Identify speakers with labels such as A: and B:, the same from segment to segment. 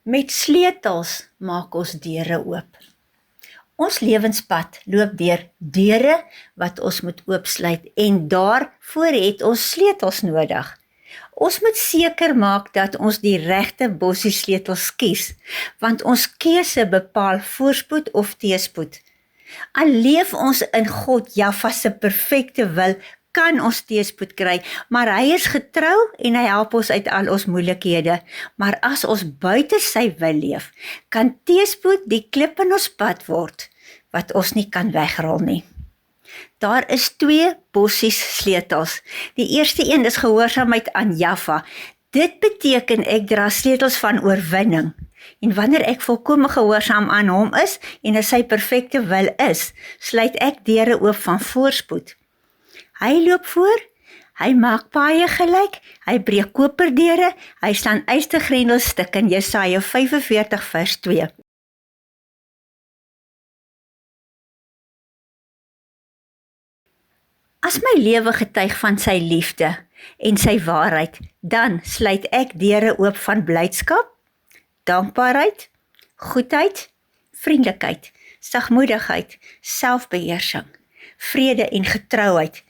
A: Met sleutels maak ons deure oop. Ons lewenspad loop deur deure wat ons moet oopsluit en daarvoor het ons sleutels nodig. Ons moet seker maak dat ons die regte bossie sleutels kies, want ons keuse bepaal voorspoed of teëspoed. Al leef ons in God Jaffa se perfekte wil, kan ons teëspoed kry, maar hy is getrou en hy help ons uit al ons moeilikhede. Maar as ons buite sy wil leef, kan teëspoed die klip in ons pad word, wat ons nie kan wegrol nie. Daar is 2 bossies sleutels. Die eerste een is gehoorsaamheid aan Jaffa. Dit beteken ek dra sleutels van oorwinning. En wanneer ek volkome gehoorsaam aan hom is en in sy perfekte wil is, sluit ek deure oop van voorspoed. Hy loop voor, hy maak paaie gelyk, hy breek koperdeure, hy slaan ystergrendels stuk in Jesaja 45 vers 2. As my lewe getuig van sy liefde en sy waarheid, dan sluit ek deure oop van blydskap, dankbaarheid, goedheid, vriendelikheid, sagmoedigheid, selfbeheersing, vrede en getrouheid.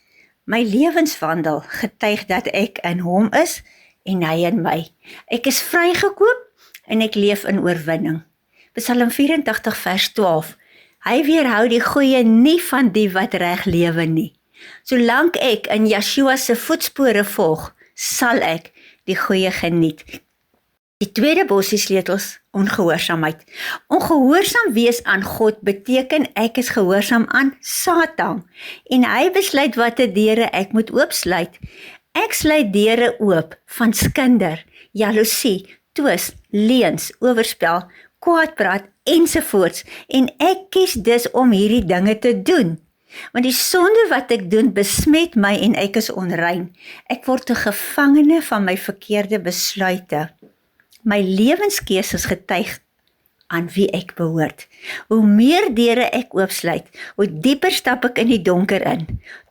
A: My lewenswandel getuig dat ek in hom is en hy in my. Ek is vrygekoop en ek leef in oorwinning. Psalm 84 vers 12. Hy weerhou die goeie nie van die wat reg lewe nie. Solank ek in Yeshua se voetspore volg, sal ek die goeie geniet. Die tweede bossie sleutels, ongehoorsaamheid. Ongehoorsaam wees aan God beteken ek is gehoorsaam aan Satan en hy besluit watter deure ek moet oopsluit. Ek sluit deure oop van skinder, jaloesie, twis, leuns, oorspel, kwaadpraat ensovoorts en ek kies dus om hierdie dinge te doen. Want die sonde wat ek doen besmet my en ek is onrein. Ek word 'n gevangene van my verkeerde besluite. My lewenskeuses getuig aan wie ek behoort. Hoe meer deure ek oopsluit, hoe dieper stap ek in die donker in,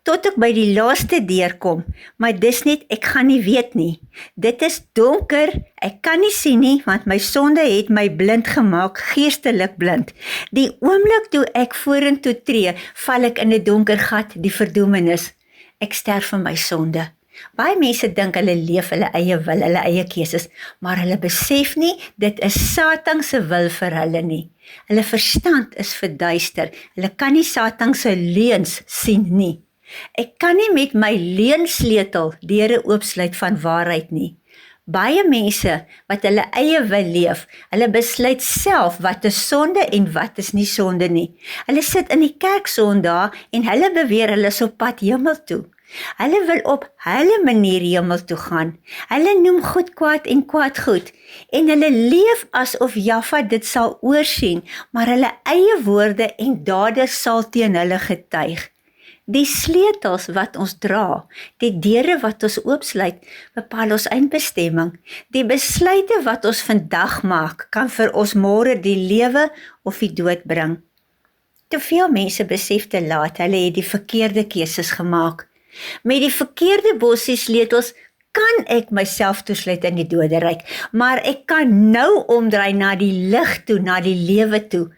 A: tot ek by die laaste deur kom, maar dis net ek gaan nie weet nie. Dit is donker, ek kan nie sien nie, want my sonde het my blind gemaak, geestelik blind. Die oomblik toe ek vorentoe tree, val ek in 'n donker gat, die verdoemenis. Ek sterf vir my sonde. Baie mense dink hulle leef hulle eie wil, hulle eie keuses, maar hulle besef nie, dit is Satan se wil vir hulle nie. Hulle verstand is verduister, hulle kan nie Satan se leuns sien nie. Ek kan nie met my leunsleutel deure oopsluit van waarheid nie. Baie mense wat hulle eie wil leef, hulle besluit self wat is sonde en wat is nie sonde nie. Hulle sit in die kerk Sondag en hulle beweer hulle is op pad hemel toe. Hulle wil op hulle manier hemel toe gaan. Hulle noem goed kwaad en kwaad goed. En hulle leef asof Jaffa dit sal oorsien, maar hulle eie woorde en dade sal teen hulle getuig. Die sleutels wat ons dra, die deure wat ons oopsluit, bepaal ons eindbestemming. Die besluite wat ons vandag maak, kan vir ons môre die lewe of die dood bring. Te veel mense besef te laat, hulle het die verkeerde keuses gemaak. Met die verkeerde bossie sleutels kan ek myself toesluit in die doderyk, maar ek kan nou omdraai na die lig toe, na die lewe toe.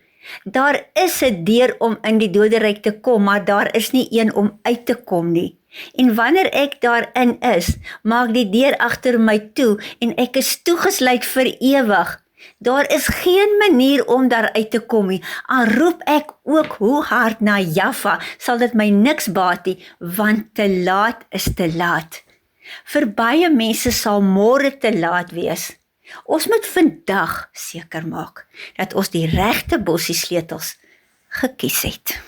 A: Daar is 'n deur om in die doderyk te kom, maar daar is nie een om uit te kom nie. En wanneer ek daarin is, maak die deur agter my toe en ek is toegesluit vir ewig. Daar is geen manier om daaruit te kom nie. Al roep ek ook hoe hard na Jaffa, sal dit my niks baat nie, want te laat is te laat. Vir baie mense sal môre te laat wees. Ons moet vandag seker maak dat ons die regte bossie sleutels gekies het.